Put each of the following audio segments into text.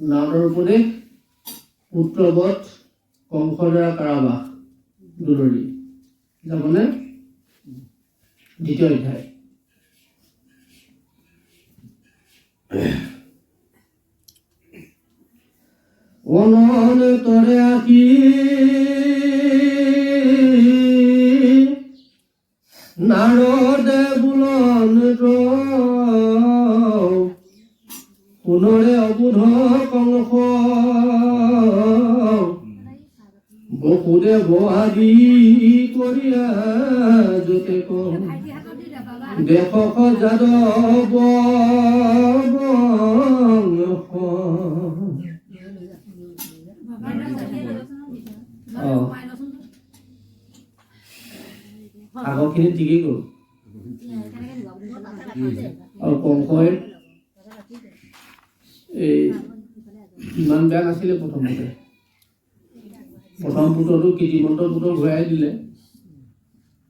নাৰদৰ উপদেশ, পুত্ৰবধ, কংসৰ দ্বাৰা কাৰাবাস, দুলৰি। যাবনে? দ্বিতীয় অধ্যায়। অনন তৰে আকি নাৰদে বুলন পুনৰে অবুধ কংস বসুদেৱ আদি কৰিয়া যতে দেশক যাদৱ আগৰখিনি ঠিকেই গ'ল। আৰু কংসই ইমান বেয়া নাছিলে প্ৰথমতে। প্ৰথম পুত্ৰটো কীৰ্তিমন্ত পুত্ৰ ঘূৰাই দিলে।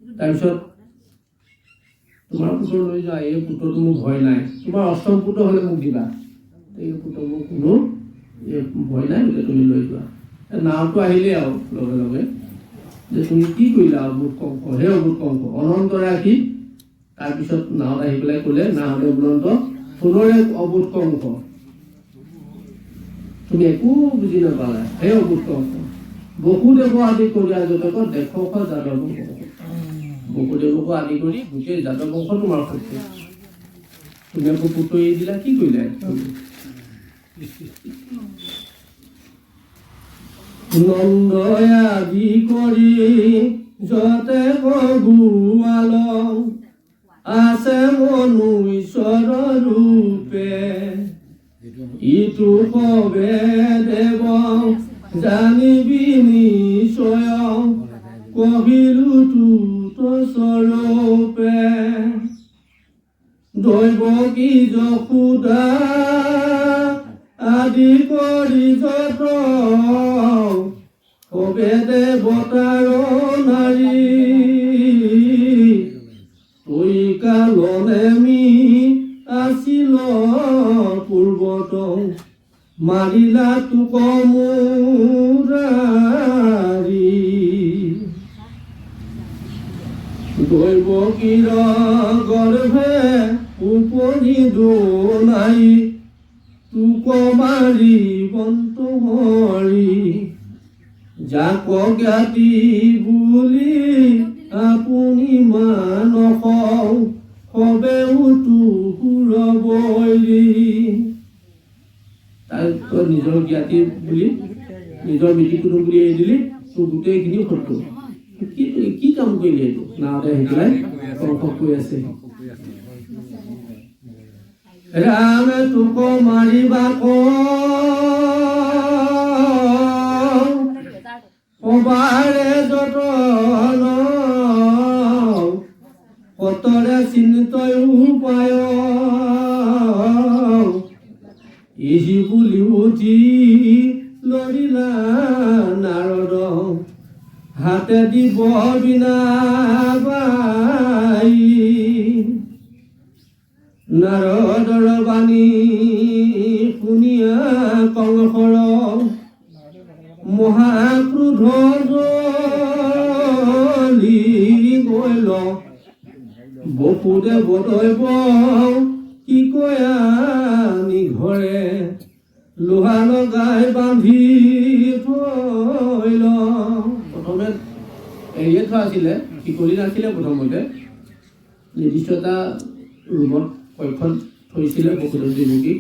তাৰপিছত তোমাৰ পুত্ৰ লৈ যোৱা, এই পুত্ৰটো মোৰ ভয় নাই, তোমাৰ অষ্টম পুত্ৰ হ'লে মোক দিবা, এই পুত্ৰ মোৰ কোনো ভয় নাই, বোলে তুমি লৈ যোৱা। নাওটো আহিলেই আৰু লগে লগে যে তুমি কি কৰিলা অবুধ কংস, হে অবুধ কংস, অনন্ত ৰাখি। তাৰপিছত নাৱত আহি পেলাই ক'লে, নাৰদে বুলন্ত পুনৰে অবুধ কংস, তুমি একো বুজি নাপালা, হে অবুধ কংস বসুদেৱ আদি কৰিয়া যতক দেশক যাদৱ বংশ। বসুদেৱকো আদি কৰি গোটেই যাদৱ বংশ তোমাৰ শত্ৰু। তুমি আকৌ পুত্ৰ এৰি দিলা, কি কৰিলা? নন্দয় আদি কৰি যতে গুৱাল আছে মনু ঈশ্বৰ ৰূপে, ইটো সবে দেৱ জানিবি নিশ্চয়, কহিলো তুত স্বৰূপে। দৈৱ কি যশোদা আদি কৰি যত সবে দেৱতাৰ নাৰী, তৈ কালনে মি আছিল পূৰ্বত, মাৰিলা তোক মুৰাৰী। দৈৱ কিৰ গৰ্ভে উপনি দোনাই, তোক মাৰি বন্ত হৰি, যাক জ্ঞাতি বুলি আপুনি মানস, সবেও তোৰ বৈৰী। তই নিজৰ জ্ঞাতি বুলি, নিজৰ মিতি কুটুম বুলি এৰি দিলি, তোৰ গোটেইখিনি শত্ৰু। কি কাম কৰিলি এইটো? নাওতে আহি পেলাই কংসক কৈ আছে, ৰামে তোক মাৰিবা কবাৰে যতন, কতৰে চিন্তিত উপায়, ইহি বুলি উঠি লৰিলা নাৰদ, হাতে দিব বিনা বাই। নাৰদৰ বাণী শুনিয়া কংসৰ মহাক্ৰোধ জ্বলি গল, বসুদেৱ দৈৱ কি কয়া নিঘৰে, লোহা লগাই বান্ধি থৈল। প্ৰথমে এৰিয়ে থোৱা আছিলে, শিকলি নাছিলে প্ৰথমতে, নিৰ্দিষ্ট এটা ৰুমত কক্ষত থৈছিলে বসুদেৱ দেৱকীক।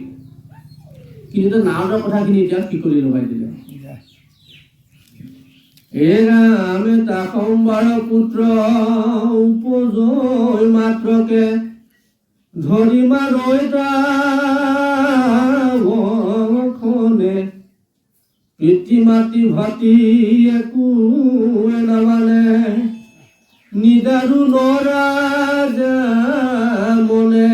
কিন্তু নাৰদৰ কথাখিনি এতিয়া শিকলি লগাই দিলে। হে ৰাম তা সম্বাৰ পুত্ৰ উপজয় মাত্ৰকে, ধৰি মাৰৈ তাখনে, পিতৃ মাতৃ ভাতি একো নামানে, নিদাৰু নৰাজা মনে।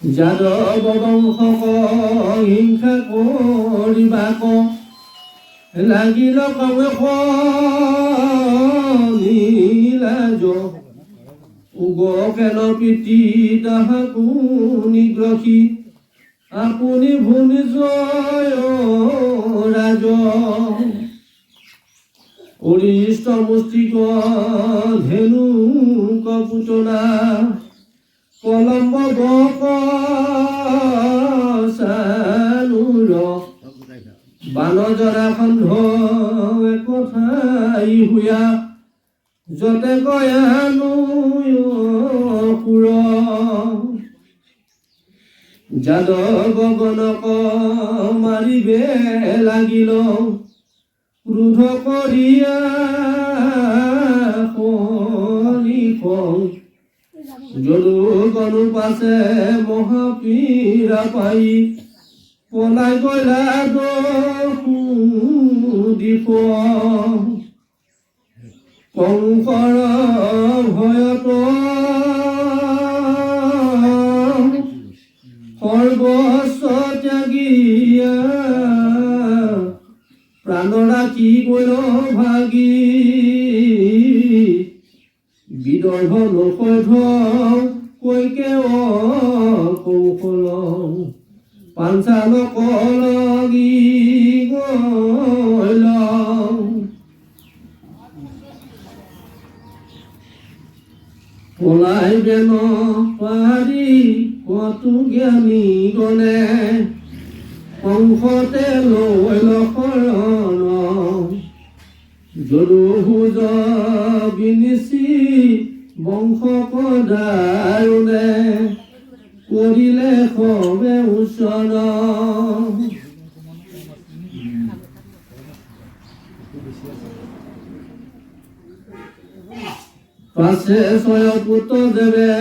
যাদৱ বংশক হিংসা কৰিবাক, লাগিল কংস নীলাজ, উগকেন প্ৰীতি তাহাকো নিগ্ৰহী আপুনি ভুন জয় ৰাজ অৰিষ্ট মুষ্টিক ধেনু কপুতনা কলম্ব বকচানুৰ বানজৰা খণ্ড একঠাই হুয়া যতে কয়ানো পুৰ যাদৱ গগনক মাৰিবে লাগিল ক্ৰোধ কৰিয়া যদু গনু পাছে মহাপীৰা পাই পলাই গলা দীপ কংসৰ ভয়ত সৰ্বস্ব ত্যাগিয়া প্ৰাণ ৰাখি গৈ ভাগি বিদৰ্ভ নৈষধ কৈকে কৌশল পাঞ্চালক লাগি গল পলাই বেন পাৰি কতো জ্ঞানী গণে কংসতে লৈ শৰণ যদু ভুজ বিনিচি বংশ পদাৰুণে কৰিলে সবে উচন পাছে ছয় পুত্ৰ দেৱে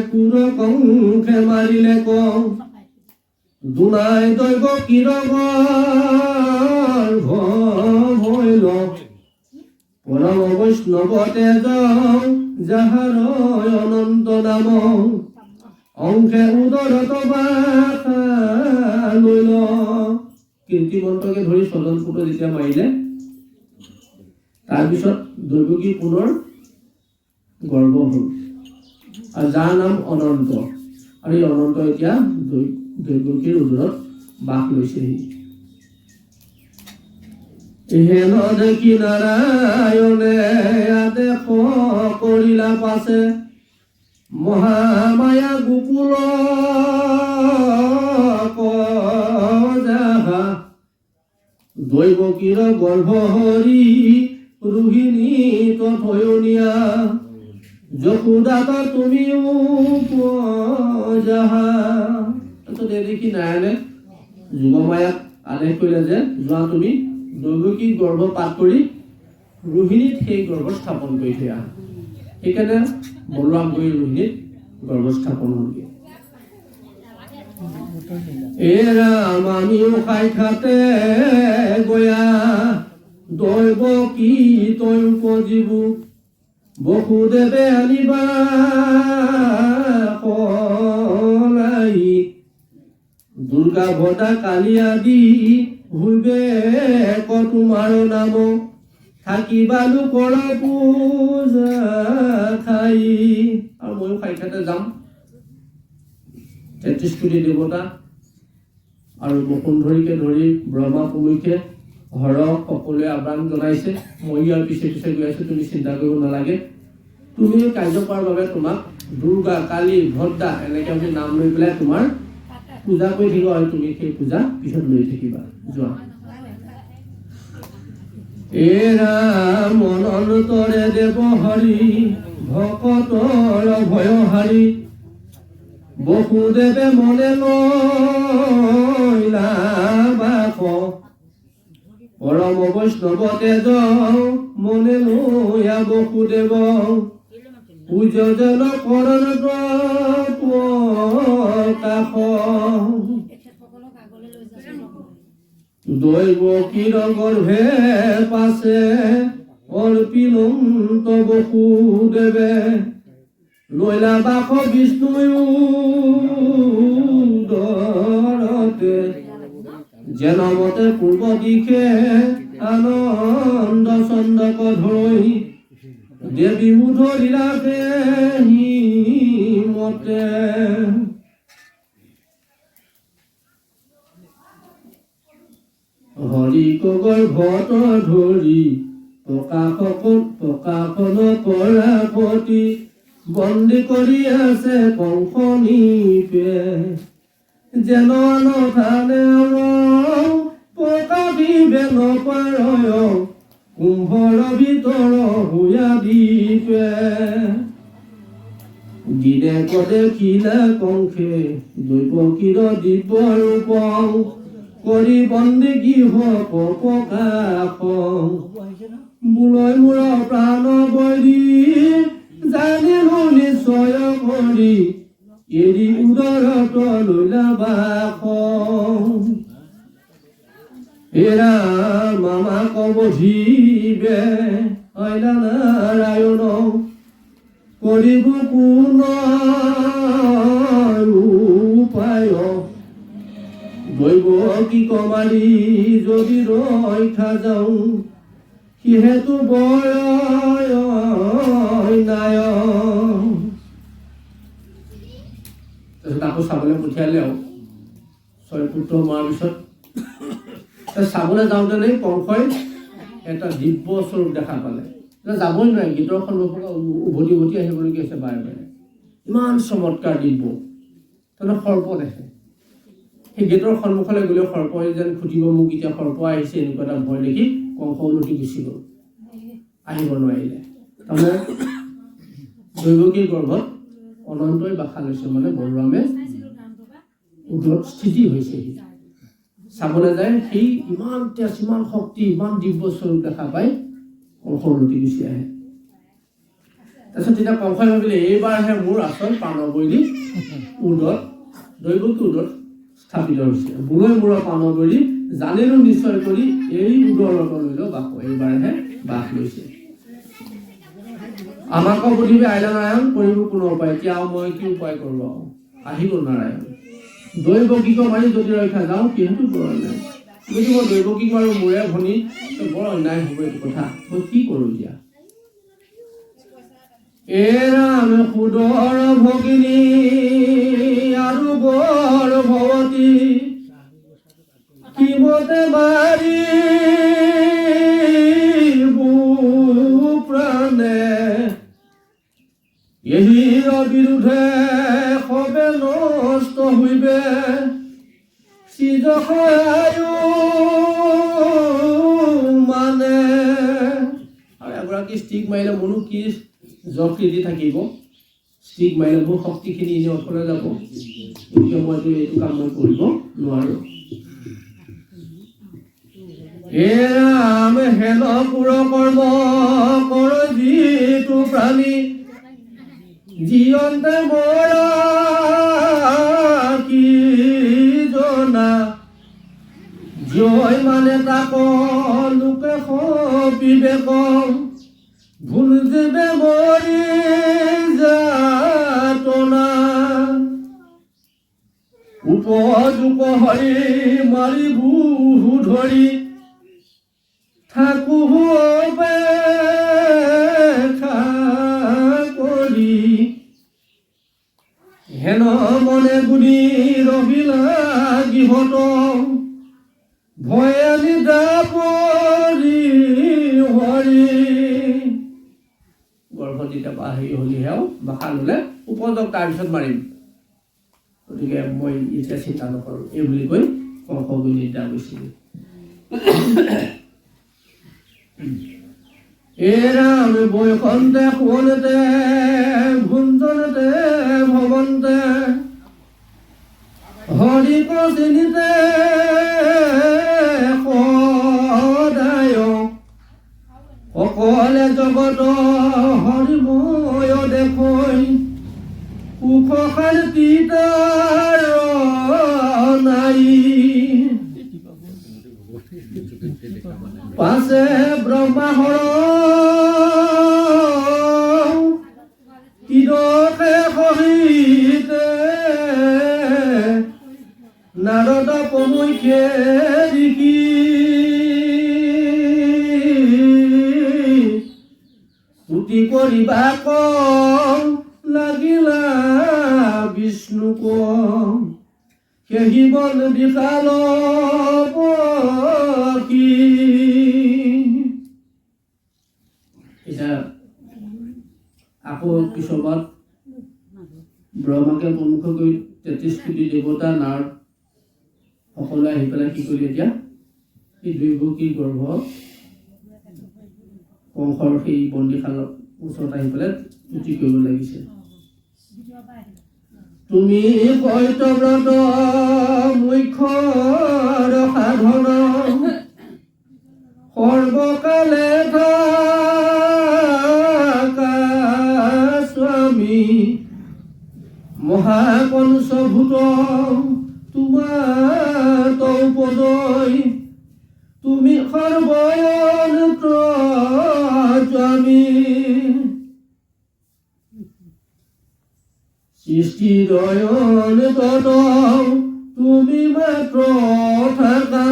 কুৰ কংসে মাৰিলে কওঁ দুনাই দৈৱ কিৰগৰ ভৈল পৰম বৈষ্ণৱ তেজ যাহাৰ অনন্ত নাম অংশে উদৰত বাসা লৈল কীৰ্তি মন্ত্ৰকে ধৰি ছজন পুত্ৰ যেতিয়া মাৰিলে তাৰপিছত দৈৱকী পুনৰ গৰ্ব হ'ল আৰু যাৰ নাম অনন্ত আৰু এই অনন্ত এতিয়া দৈৱকীৰ উদৰত বাস লৈছেহি হেন দেখি নাৰায়ণে আদেশ কৰিলা পাছে মহামায়া গোকুল যাহা দৈৱকীৰ গৰ্ভ হৰি ৰোহিণী তথয়নীয়া যশোদাত তুমিও যাহা দেখি নাৰায়ণে যোগমায়াক আদেশ কৰিলে যে যোৱা তুমি দৈৱকী গৰ্ভ পাত কৰি ৰোহিণীত সেই গৰ্ভ স্থাপন কৰি থৈ আহা সেইকাৰণে বলোৱাম গৈ ৰোহিণীত গৰ্ভ স্থাপন হ'লগৈ ৰাম আমিও সাক্ষাতে গয়া দৈৱকী তই উপজীৱো বসুদেৱে আনিবা কলাই দুৰ্গা ভদা কালি আদি হুইবে তোমাৰ নাম থাকিবা লোকৰ পূজা খাই আৰু ময়ো সাক্ষাতে যাম 33 কোটি দেৱতা আৰু বসুন্ধৰীকে ধৰি ব্ৰহ্মা প্ৰমুখ্যে হৰ সকলোৱে আহ্বান জনাইছে মই ইয়াৰ পিছে পিছে গৈ আছো তুমি চিন্তা কৰিব নালাগে তুমি কাৰ্য কৰাৰ বাবে তোমাক দুৰ্গা কালী ভদ্ৰা এনেকৈ আমি নাম লৈ পেলাই তোমাৰ পূজা কৰি থাকিব আৰু তুমি সেই পূজা পিছত লৈ থাকিবা যোৱা ৰাম অনন্তৰে দেৱ হৰি ভকতৰ ভয় হাৰি বসুদেৱে মনে লৈলা বাস পৰম বৈষ্ণৱ তেজ মনে লৈয়া বসুদেৱ পূজন কৰণ কাষ দৈৱকীৰ গৰ্ভে পাছে অৰ্পিলন্ত বসুদেৱে লৈলা বাস বিষ্ণুয়ো দৰতে যেনমতে পূৰ্ব দিশে আনন্দ চন্দক ধৰি দেৱী মুধৰিলাকে হিমতে হৰি গৰ্ভত ধৰি প্ৰকাশন কৰা পতি বন্দী কৰি আছে কংস নিপে যেন নথানে প্ৰকাশিবে নপাৰয় কুম্ভৰ ভিতৰ হুয়া দ্বীপে দিনে কদে খিলা কংসে দৈৱকীৰ দিব্য ৰূপ কৰি বন্দী গৃহ প্ৰকাশ মূলৈ মূৰ প্ৰাণ বলি জানিলো নিশ্চয় কৰি এৰি উদৰত লৈলা বাস এৰা মামা কবধিবে অইলা নাৰায়ণ কৰিব কোন উপায় দৈৱকী কমাৰি যদি ৰক্ষা যাওঁ সিহেতু বয় নাই আকৌ চাবলৈ পঠিয়ালে আৰু 6 পুত্ৰ মৰাৰ পিছত চাবলৈ যাওঁতে কংসই এটা দিব্য স্বৰূপ দেখা পালে যাবই নোৱাৰে গীতৰ সন্মুখত উভতি উভতি আহিবলগীয়া হৈছে বাৰে বাৰে ইমান চমৎকাৰ দিব্য তাৰমানে সৰ্প দেখে সেই গেটৰ সন্মুখলৈ গ'লে সৰ্পই যেন খুটিব মোক এতিয়া সৰ্প আহিছে এনেকুৱা এটা ভয় দেখি কংস উলটি গুচি গ'ল আহিব নোৱাৰিলে তাৰমানে দৈৱকীৰ গৰ্ভত অনন্তই বাসা লৈছে মানে বলৰামে উদৰত স্থিতি হৈছে চাবলৈ যায় সেই ইমান তেজ ইমান শক্তি ইমান দিব্য স্বৰূপ দেখা পাই কংস উলটি গুচি আহে তাৰপিছত তেতিয়া কংসই ভাবিলে এইবাৰহে মোৰ আচল প্ৰাণবলি উদৰত দৈৱকী উদৰত স্থাপিত হৈছে মূলৈ মূৰৰ প্ৰাণবলি জানিলো নিশ্চয় কৰি এই উদৰত লৈল বাস এইবাৰহে বাস লৈছে আমাকো বুধিবে আইলা নাৰায়ণ কৰিব কোনো উপায় এতিয়া মই কি উপায় কৰিব আহিব নাৰায়ণ দৈৱকীক মাৰি যদি ৰক্ষা যাওঁ কিহেতু বৰ অন্যায় যদি মই দৈৱকীক মাৰো মোৰে ভনী বৰ অন্যায় হ'ব এইটো কথা মই কি কৰোঁ এতিয়া এৰাম সুদৰ ভগিনী আৰু গৰ্ভৱতী কিমতে মাৰি প্ৰাণে এহিৰ বিৰুদ্ধে সবে নষ্ট হইবে চিজসয়ায়ু মানে আৰু এগৰাকী ষ্টিক মাৰিলে মনো কি জকৃতি থাকিব ষ্টিক মাৰিলে মোৰ শক্তিখিনি এনে অথলে যাব গতিকে মইতো এইটো কাম মই কৰিব নোৱাৰো এৰাম হেন পুৰ কৰ্ম কৰ যিটো প্ৰাণী জীয়ন্তে মৰা কি জনা জয় মানে তাক লোকে বিবেক ভুল যেবে মৰি যাতনা উপযুক হৰি মাৰি বহু ধৰি থাকো অপেক্ষা কৰি হেন মনে গুণি ৰহিলা গৃহত ভয়ে নিদা পৰি হৰি গৰ্ভৱতী হেৰি হলিহেও বাসা ল'লে উপযুক্ত তাৰপিছত মাৰিম গতিকে মই এতিয়া চিন্তা নকৰোঁ এই বুলি কৈ কংস গৈ নিদ্ৰা গৈছিল এৰাম বৈকন্তে সোৱনতে ভুঞ্জনতে ভৱন্তে হৰিক চিনিতে সদায় সকলে জগত হৰিময় দেখৈ সুখ শান্তি তাৰ নাই পাছে ব্ৰহ্মাহৰ তিৰতে সহিতে নাৰদ পমৈখে দেখি তুতি কৰিবা কম লাগিলা বিষ্ণু কম সেহি বন বিশাল পখী। এতিয়া আকৌ পিছৰবাৰ ব্ৰহ্মাকে প্ৰমুখ কৰি 33 কোটি দেৱতা নাৰদ সকলোৱে আহি পেলাই কি কৰিলে এতিয়া এই দুৰ্গী গৰ্ভ কংসৰ সেই বন্দীশালৰ ওচৰত আহি পেলাই তুতি কৰিব লাগিছে। তুমি কৈতব্ৰত মুখ্যৰ সাধন সৰ্বকালে থাকা স্বামী মহাপঞ্চভূত তোমাৰ তৌপদয় তুমি সৰ্বয়ন্ত্ৰী সৃষ্টিদয়ন তত তুমি মাত্ৰ থাকা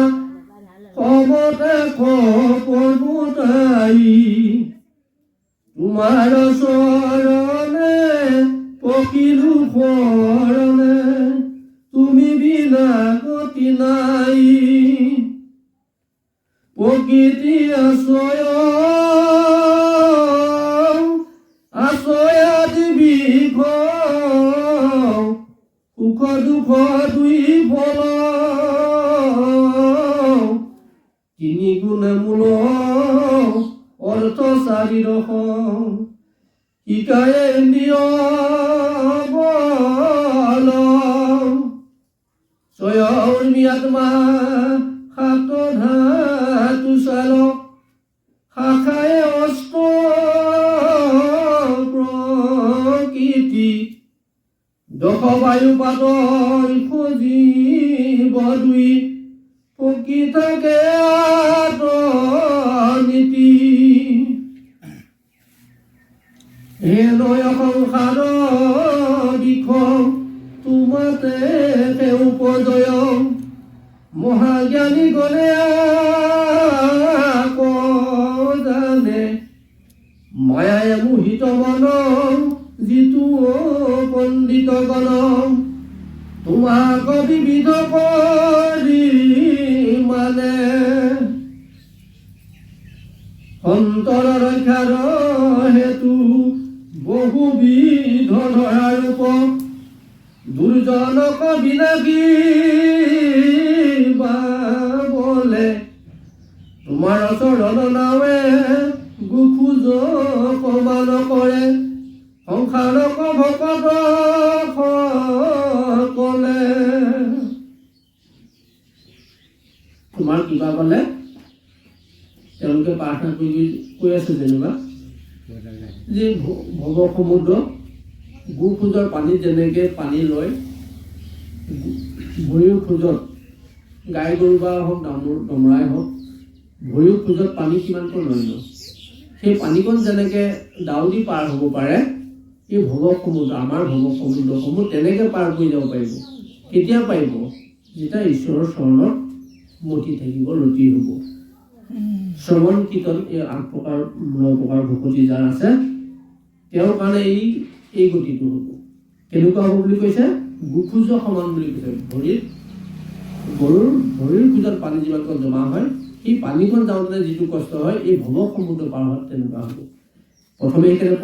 সমতা কপমতাই তোমাৰ চৰণে পকিলো শৰণে তুমি বিনা গতি নাই প্ৰকৃতি আশ্ৰয়াদি বিঘ সুখ দুখ দুই ফল তিনি গুণে মূল অৰ্থ চাৰি ৰস শিকায়ে নিয়ম স্বয়ং আত্মা সাত ধাতু চাল শাখায়ে অষ্ট প্ৰকৃতি দশ বায়ু পাতল সজীৱ দুই পকি থাকে নীতি হে নয় সংসাৰ দিশ তোমাতে উপজয় মহাজ্ঞানী গণে জানে মায়ায়ে মোহিত মন যিটো পণ্ডিত গণ তোমাক বিবিধ কৰি মানে অন্তৰ ৰক্ষাৰ হেতু বহুবিধ ধৰা ৰূপ দুৰ্জনক বিনাশী বলে তোমাৰ চৰণ নাৱে গুখোজ সমান কৰে সংসাৰক ভকত সকলে। তোমাৰ কিবা ক'লে তেওঁলোকে প্ৰাৰ্থনা কৰি কৈ আছে যেনিবা যে ভৱ সমুদ্ৰ গোখোজৰ পানীত যেনেকৈ পানী লয় ভৰিৰ খোজত গাই গৰু বা হওক দমৰাই হওক ভৰিৰ খোজত পানী কিমানকৈ লয় ন সেই পানীকণ যেনেকৈ দাউদি পাৰ হ'ব পাৰে এই ভৱ সমুদ্ৰ আমাৰ ভৱ সমুদ্ৰসমূহ তেনেকৈ পাৰ কৰি যাব পাৰিব। কেতিয়া পাৰিব? যেতিয়া ঈশ্বৰৰ চৰণত মতি থাকিব ৰতি হ'ব। শ্ৰৱণ কীৰ্তন এই 8 প্ৰকাৰ 9 প্ৰকাৰ ভকতি যাৰ আছে তেওঁৰ কাৰণে এই গতিটো হ'ব। কেনেকুৱা হ'ব বুলি কৈছে? গোখোজ সমান বুলি কৈছে। গৰুৰ ভৰিৰ খোজত পানী যিমানকণ জমা হয় সেই পানীকণ যাওঁতে যিটো কষ্ট হয় এই ভৱ সমুদ্ৰ পাৰ হোৱাত তেনেকুৱা হ'ব। প্ৰথমে এইকাৰণে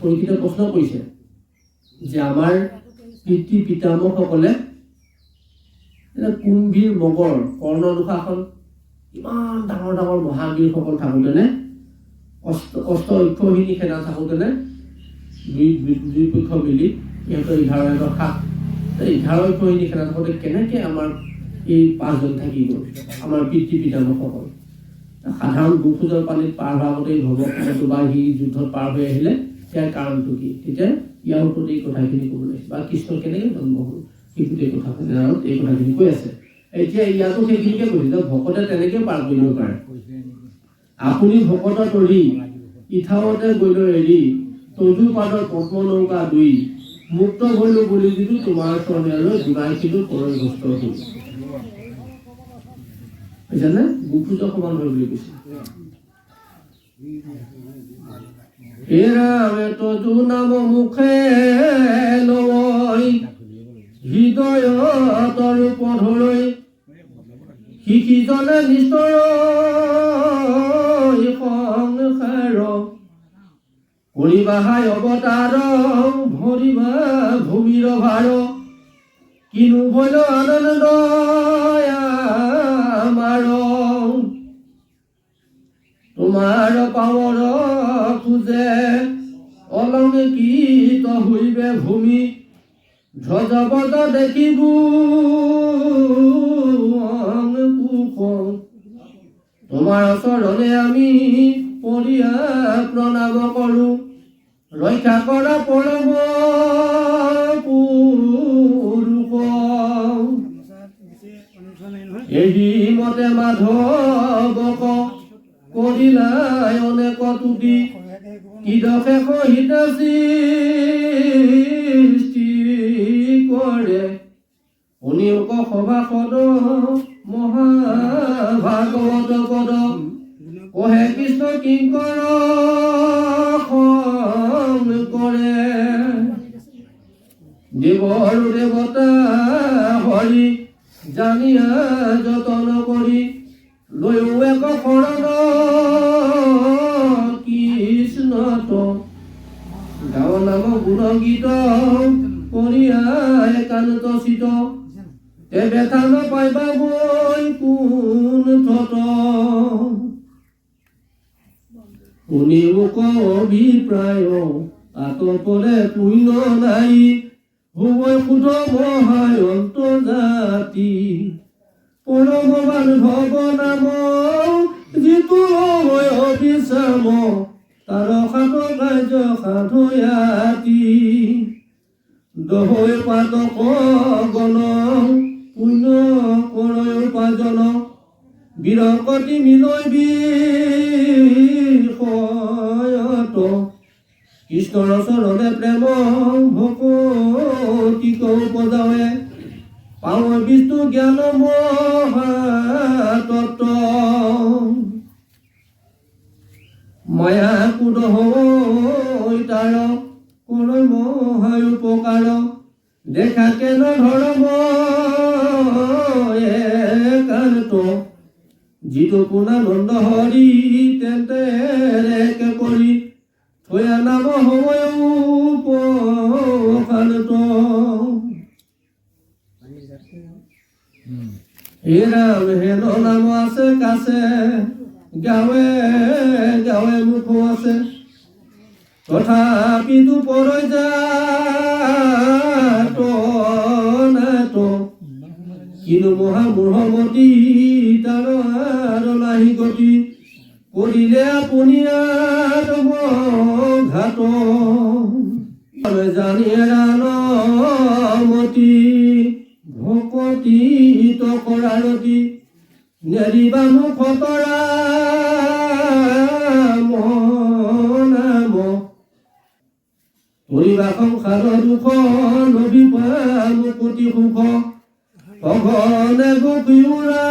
পৰীক্ষিত প্ৰশ্ন কৰিছে যে আমাৰ পিতৃ পিতামহসকলে কুম্ভীৰ মগৰ কৰ্ণ দুষাসন ইমান ডাঙৰ ডাঙৰ মহাবীৰসকল থাকোঁতেনে অষ্ট অক্ষৌহিণী সেনা থাকোঁতেনে দুই পক্ষ মিলি ইহঁতৰ 11 সাত 11 অক্ষৌহিণী সেনা থাকোঁতে কেনেকৈ আমাৰ এই 5 জন থাকি গ'ল আমাৰ পিতৃ পিতামহসকল। সাধাৰণ গোখোজৰ পানীত পাৰ হোৱাৰ আগতে ভগৱতটো বা সি যুদ্ধত পাৰ হৈ আহিলে ইয়াৰ কাৰণটো কি? তেতিয়া ইয়াৰ ওপৰত এই কথাখিনি ক'ব লাগিছে বা কৃষ্ণ কেনেকৈ জন্ম হ'ল সেই গোটেই কথাখিনি আৰু এই কথাখিনি কৈ আছে। এতিয়া ইয়াতো সেইখিনিকে কৈছে যে ভকতে তেনেকৈ পাৰ কৰিব পাৰে। আপুনি ভকত তৰি ইঠাৱতে গৈল এৰি তজু পাদৰ পদ্ম নৌকা দুই মুক্ত হৈল বুলি যিটো তোমাৰ চৰণলৈ গুণাইছিলোঁ পৰিগ্ৰস্ত হ'ল। বুজিছানে? গোখোজ সমান হৈ বুলি কৈছে। এৰামে তজু নাম মুখে লৈ হৃদয়তৰ পধলৈ শিকিজনে নিশ্চয় সংসাৰ কৰিবাহাই অৱতাৰ ভৰিবা ভূমিৰ ভাৰ কিনো ভৈল আনন্দ আমাৰ তোমাৰ পাৱৰ খোজে অলংকৃত হইবে ভূমি ধ্বজপদ দেখিব তোমাৰ চৰণে আমি পৰিয়া প্ৰণাম কৰোঁ ৰক্ষা কৰা পৰম পুৰুষ এই মতে মাধৱক কৰিলাই অনেক তুতি কিদকে সহিত সৃষ্টি কৰে শুনিওক সভাসদ মহাভাগৱত পদ কহে কৃষ্ণ কিংকৰ কৰে দেৱৰ দেৱতা হৰি জানিয়া যতন কৰি লৈও এক শৰণ কৃষ্ণত গাঁও নাম গুণগীত কৰিয়া একান্ত চিত তেবে থান পাইবা বৈ কোন থত শুনি মোক অভিপ্ৰায় আতপৰে পুণ্য নাই ভুবৈ সুধ মহায় অন্তৰ্জাতি পৰমবান ভৱ নাম যিটো হয় অবিশ্ৰাম তাৰ সাধ কাৰ্য সাধয়াতি দহৈ পাতক গণ পুণ্য কৰয় উপাৰ্জন বিৰকতি মিলয় বিষয়ত কৃষ্ণৰ চৰণে প্ৰেম ভকতিক উপজাৱে পাৱ বিষ্ণু জ্ঞান মহাতত্ব মায়া কুদ হৈ তাৰ কৰয় মহায় উপকাৰ দেখা কেন ধৰ্ম একান্ত যিটো পুনানন্দ হৰি তেন্তে ৰেকে কৰি থয়া নাম সময় উপকান্ত হে ৰাম হেন নাম আছে কাছে গাঁৱে গাঁৱে মুখ আছে তথাপিতো পৰৈ যাত কিনো মহামূঢ়মতী তাৰ নাহি গতি কৰিলে আপুনি ঘাট জানিয়ে ৰাণমতী ভকতিত কৰাৰতী নেৰিবা মুখ তৰা নাম কৰিবা সংসাৰ দুখ নবিপা মুকুতি সুখ সঘনে গোপীউৰা